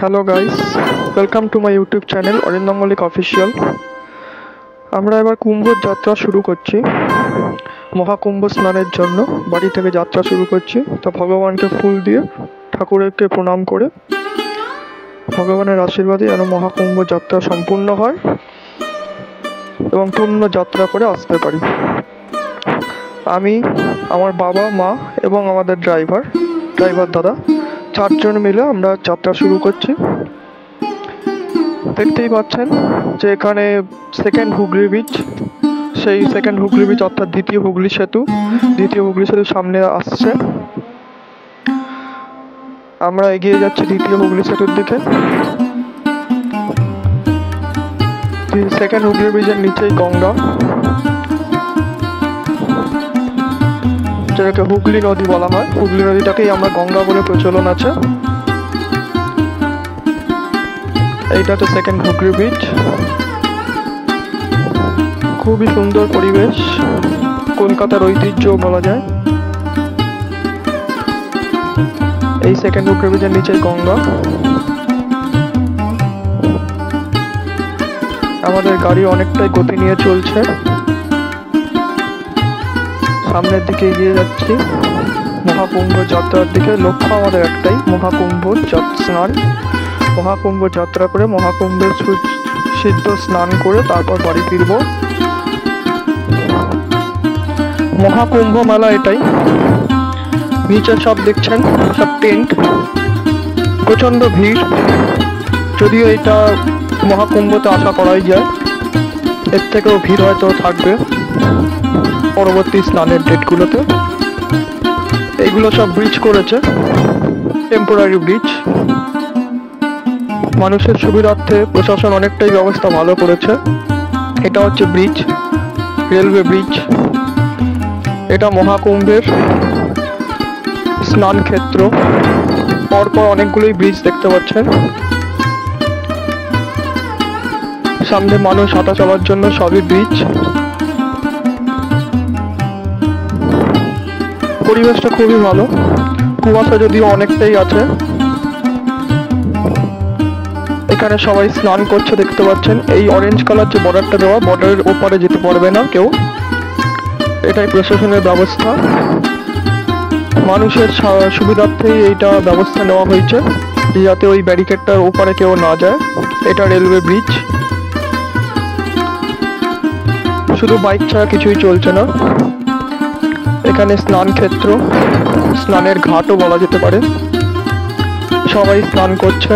Hello guys, welcome to my YouTube channel Arindam Mallik official. আমরা এবার কুম্ভর যাত্রা শুরু করছি। মহাকুম্ভ স্নানের জন্য বাড়ি থেকে যাত্রা শুরু করছি। তো ভগবানকে ফুল দিয়ে ঠাকুরকে প্রণাম করে ভগবানের আশীর্বাদে যেন মহাকুম্ভ যাত্রা সম্পূর্ণ হয় এবং পূর্ণ যাত্রা করে আসতে পারি। আমি, আমার বাবা, মা এবং আমাদের ড্রাইভার দাদা, 4 জন মিলে আমরা যাত্রা শুরু করছি। দেখতেই পাচ্ছেন যে এখানে সেকেন্ড হুগলি ব্রিজ, সেই সেকেন্ড হুগলি ব্রিজ অর্থাৎ দ্বিতীয় হুগলি সেতু সামনে আসছে। আমরা এগিয়ে যাচ্ছি দ্বিতীয় হুগলি সেতুর দিকে। সেকেন্ড হুগলি ব্রিজের নিচেই গঙ্গা, যেটাকে হুগলি নদী বলা হয়। হুগলি নদীটাকেই আমরা গঙ্গা বলে প্রচলন আছে। এইটা হচ্ছে সেকেন্ড হুগলি ব্রিজ। খুবই সুন্দর পরিবেশ, কলকাতার ঐতিহ্য বলা যায়। এই সেকেন্ড হুগলি ব্রিজের নিচে গঙ্গা। আমাদের গাড়ি অনেকটাই গতি নিয়ে চলছে, সামনের দিকে এগিয়ে যাচ্ছি মহাকুম্ভ যাত্রার দিকে। লক্ষ্য আমাদের একটাই, মহাকুম্ভ স্নান। মহাকুম্ভ যাত্রা করে মহাকুম্ভের সিদ্ধ স্নান করে তারপর বাড়ি ফিরব। মহাকুম্ভ মেলা এটাই। নিচে সব দেখছেন, সব টেন্ট, প্রচন্ড ভিড়। যদিও এটা মহাকুম্ভতে আশা করাই যায়, এর থেকেও ভিড় হয়তো থাকবে পরবর্তী স্নানের ডেটগুলোতে। এইগুলো সব ব্রিজ করেছে, টেম্পোরারি ব্রিজ। মানুষের সুবিধার্থে প্রশাসন অনেকটাই ব্যবস্থা ভালো করেছে। এটা হচ্ছে ব্রিজ, রেলওয়ে ব্রিজ। এটা মহাকুম্ভের স্নান ক্ষেত্র। পরপর অনেকগুলোই ব্রিজ দেখতে পাচ্ছেন। সামনে মানুষ হাঁটা চলার জন্য সবই ব্রিজ। পরিবেশটা খুবই ভালো, কুয়াশা যদিও অনেকটাই আছে। এখানে সবাই স্নান করছে দেখতে পাচ্ছেন। এই অরেঞ্জ কালার যে বর্ডারটা দেওয়া, বর্ডারের ওপারে যেতে পারবে না কেউ, এটাই প্রশাসনের ব্যবস্থা। মানুষের সুবিধার্থেই এইটা ব্যবস্থা নেওয়া হয়েছে, যাতে ওই ব্যারিকেডটার ওপারে কেউ না যায়। এটা রেলওয়ে ব্রিজ। শুধু বাইক ছাড়া কিছুই চলছে না। এখানে স্নান ক্ষেত্র, স্নানের ঘাটও বলা যেতে পারে। সবাই স্নান করছে।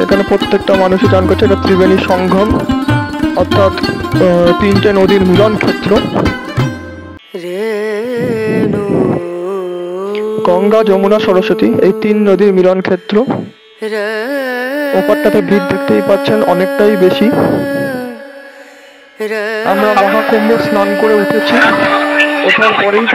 এখানে প্রত্যেকটা মানুষই স্নান করছে। এটা ত্রিবেণী সঙ্গম, অর্থাৎ 3টে নদীর মিলন ক্ষেত্র। গঙ্গা, যমুনা, সরস্বতী, এই 3 নদীর মিলন ক্ষেত্র। ওপারটাতে ভিড় দেখতেই পাচ্ছেন, অনেকটাই বেশি। আমরা মহাকুম্ভ স্নান করে উঠেছি। ওঠার পরেই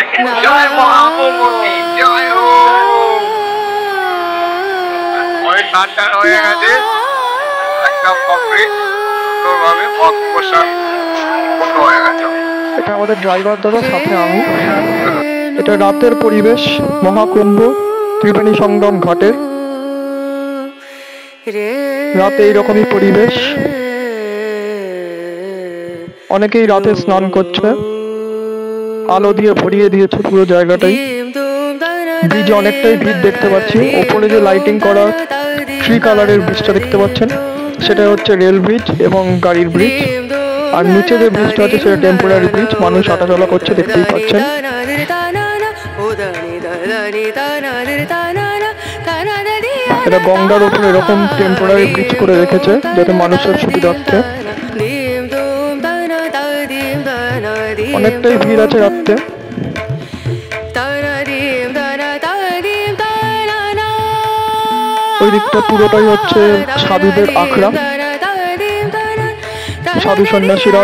এটা আমাদের ড্রাইভার দাদা, সাথে আমি। এটা রাতের পরিবেশ মহাকুম্ভ ত্রিবেণী সঙ্গম ঘাটের। রাতে এইরকমই পরিবেশ। অনেকেই রাতে স্নান করছে, আলো দিয়ে ভরিয়ে দিয়েছে পুরো জায়গাটাই। ব্রিজে অনেকটাই ভিড় দেখতে পাচ্ছি। ওপরে যে লাইটিং করা 3 কালারের ব্রিজটা দেখতে পাচ্ছেন, সেটা হচ্ছে রেল ব্রিজ এবং গাড়ির ব্রিজ। আর নিচে যে ব্রিজটা আছে সেটা টেম্পোরারি ব্রিজ, মানুষ হাঁটাচলা করছে দেখতেই পাচ্ছেন। এটা গঙ্গার উপরে এরকম টেম্পোরারি ব্রিজ করে রেখেছে যাতে মানুষের সুবিধার্থে। অনেকটাই ভিড় আছে রাত্রে। ওই দিকটা পুরোটাই হচ্ছে সাধুদের আখড়া। সাধু সন্ন্যাসীরা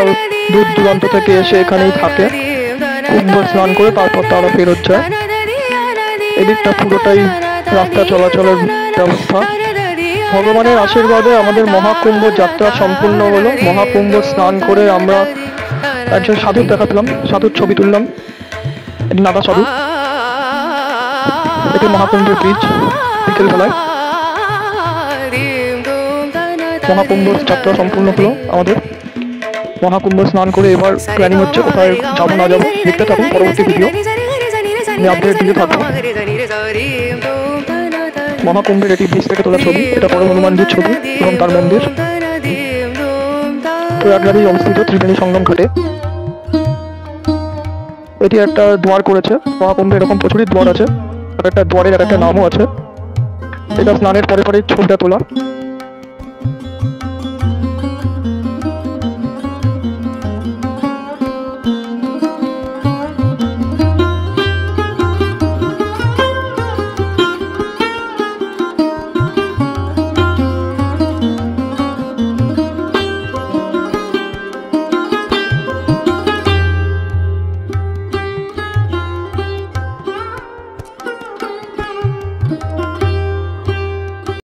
দূর দূরান্ত থেকে এসে এখানেই থাকে, কুম্ভ স্নান করে তারপর তারা ফেরত যায়। এদিকটা পুরোটাই রাস্তা চলাচলের ব্যবস্থা। ভগবানের আশীর্বাদে আমাদের মহাকুম্ভ যাত্রা সম্পূর্ণ হলো। মহাকুম্ভ স্নান করে আমরা একজন সাধু দেখালাম, সাধুর ছবি তুললাম। নাদা সাধু। এটি মহাকুম্ভের ব্রিজ। বিকেলবেলায় মহাকুম্ভ যাত্রা সম্পূর্ণ হলো আমাদের। মহাকুম্ভ স্নান করে এবার প্ল্যানিং হচ্ছে কোথায় যাবো না যাবো, দেখতে থাকুন পরবর্তী ভিডিও, আমি আপডেট দিতে থাকবো। মহাকুম্ভের এটি ব্রিজ থেকে তোলা ছবি, এটা বড় হনুমানজির ছবি এবং তার মন্দির। প্রয়াগরাজে অবস্থিত ত্রিবেণী সঙ্গম ঘাটে এটি একটা দ্বার করেছে। মহাকুম্ভে এরকম প্রচুরই দ্বার আছে, একটা দ্বারের একটা নামও আছে। এটা স্নানের পরে পরে ছবিটা তোলা।